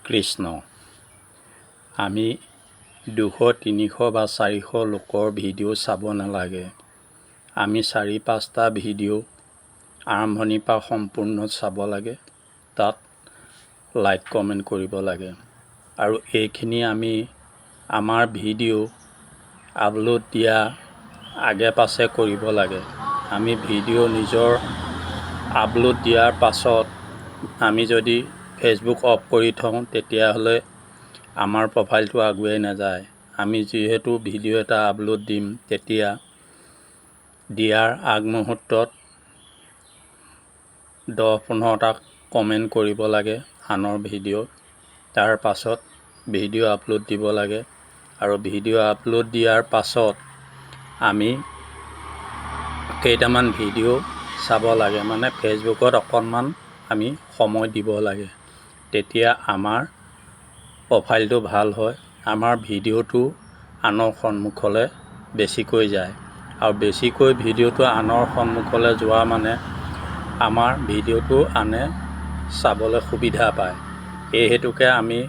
কৃষ্ণ। আমি 200, 300 বা 400 লোকৰ ভিডিঅ' চাব নালাগে। আমি 4-5টা ভিডিঅ' আৰম্ভণিৰ পৰা সম্পূৰ্ণ চাব লাগে। তাত লাইক কমেণ্ট কৰিব লাগে আৰু এইখিনি আমি আমাৰ ভিডিঅ' আপলোড দিয়া আগে পাছে কৰিব লাগে। আমি ভিডিঅ' নিজৰ আপলোড দিয়াৰ পাছত আমি যদি ফেচবুক অফ কৰি থওঁ তেতিয়াহ'লে আমাৰ প্ৰফাইলটো আগুৱাই নাযায়। আমি যিহেতু ভিডিঅ' এটা আপলোড দিম তেতিয়া দিয়াৰ আগমুহূৰ্তত 10-15টা কমেণ্ট কৰিব লাগে আনৰ ভিডিঅ'ত। তাৰ পাছত ভিডিঅ' আপলোড দিব লাগে আৰু ভিডিঅ' আপলোড দিয়াৰ পাছত আমি কেইটামান ভিডিঅ' চাব লাগে, মানে ফেচবুকত অকণমান আমি সময় দিব লাগে। তেতিয়া আমাৰ প্ৰফাইলটো ভাল হয়, আমাৰ ভিডিঅ'টো আনৰ সন্মুখলৈ বেছিকৈ যায় আৰু বেছিকৈ ভিডিঅ'টো আনৰ সন্মুখলৈ যোৱা মানে আমাৰ ভিডিঅ'টো আনে চাবলৈ সুবিধা পায়। এই হেতুকে আমি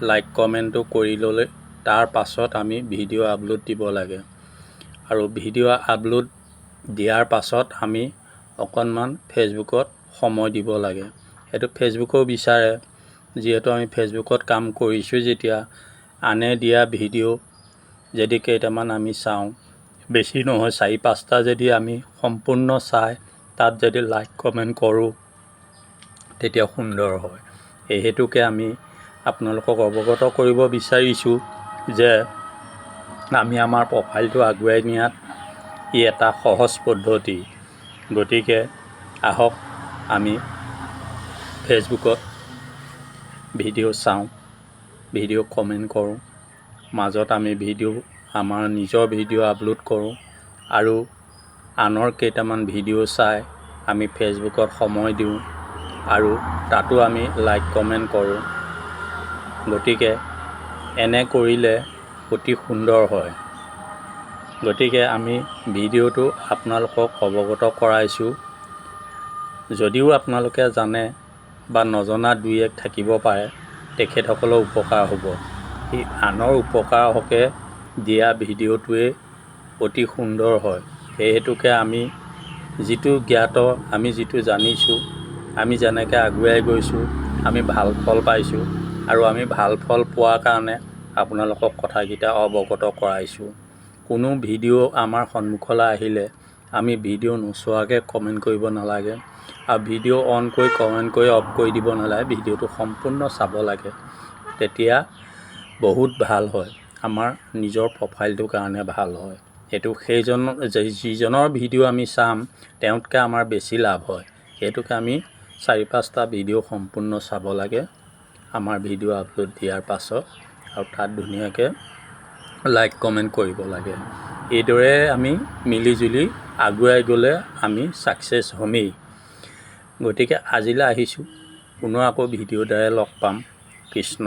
লাইক কমেণ্টটো কৰি ল'লে তাৰ পাছত আমি ভিডিঅ' আপলোড দিব লাগে আৰু ভিডিঅ' আপলোড দিয়াৰ পাছত আমি অকণমান ফেচবুকত সময় দিব লাগে। সেইটো ফেচবুকেও বিচাৰে, যিহেতু আমি ফেচবুকত কাম কৰিছোঁ যেতিয়া আনে দিয়া ভিডিঅ' যদি কেইটামান আমি চাওঁ, বেছি নহয় 4-5টা যদি আমি সম্পূৰ্ণ চাই তাত যদি লাইক কমেণ্ট কৰোঁ তেতিয়া সুন্দৰ হয়। এই হেতুকে আমি আপোনালোকক অৱগত কৰিব বিচাৰিছোঁ যে আমি আমাৰ প্ৰফাইলটো আগুৱাই নিয়াত ই এটা সহজ পদ্ধতি। গতিকে আহক আমি ফেচবুকত ভিডিঅ' চাওঁ, ভিডিঅ' কমেণ্ট কৰোঁ, মাজত আমি আমাৰ নিজৰ ভিডিঅ' আপলোড কৰোঁ আৰু আনৰ কেইটামান ভিডিঅ' চাই আমি ফেচবুকত সময় দিওঁ আৰু তাতো আমি লাইক কমেণ্ট কৰোঁ। গতিকে এনে কৰিলে অতি সুন্দৰ হয়। গতিকে আমি ভিডিঅ'টো আপোনালোকক অৱগত কৰাইছোঁ। যদিও আপোনালোকে জানে বা নজনা 2-1 থাকিব পাৰে, তেখেতসকলৰ উপকাৰ হ'ব। সেই আনৰ উপকাৰ হকে দিয়া ভিডিঅ'টোৱে অতি সুন্দৰ হয়। সেই হেতুকে আমি যিটো জ্ঞাত, আমি যিটো জানিছোঁ, আমি যেনেকৈ আগুৱাই গৈছোঁ, আমি ভাল ফল পাইছোঁ আৰু আমি ভাল ফল পোৱাৰ কাৰণে আপোনালোকক কথাকেইটা অৱগত কৰাইছোঁ। কোনো ভিডিঅ' আমাৰ সন্মুখলৈ আহিলে আমি ভিডিঅ' নোচোৱাকৈ কমেণ্ট কৰিব নালাগে আৰু ভিডিঅ' অন কৰি কমেণ্ট কৰি অফ কৰি দিব নালাগে। ভিডিঅ'টো সম্পূৰ্ণ চাব লাগে, তেতিয়া বহুত ভাল হয়, আমাৰ নিজৰ প্ৰফাইলটোৰ কাৰণে ভাল হয়। সেইটো যিজনৰ ভিডিঅ' আমি চাম তেওঁতকৈ আমাৰ বেছি লাভ হয়। সেইটোকে আমি 4-5টা ভিডিঅ' সম্পূৰ্ণ চাব লাগে আমাৰ ভিডিঅ' আপলোড দিয়াৰ পাছত আৰু তাত ধুনীয়াকৈ লাইক কমেণ্ট কৰিব লাগে। এইদৰে আমি মিলিজুলি আগুৱাই গ'লে আমি ছাকচেছ হ'মেই। গতিকে আজিলৈ আহিছোঁ, পুনৰ আকৌ ভিডিঅ'ৰ দ্বাৰাই লগ পাম। কৃষ্ণ।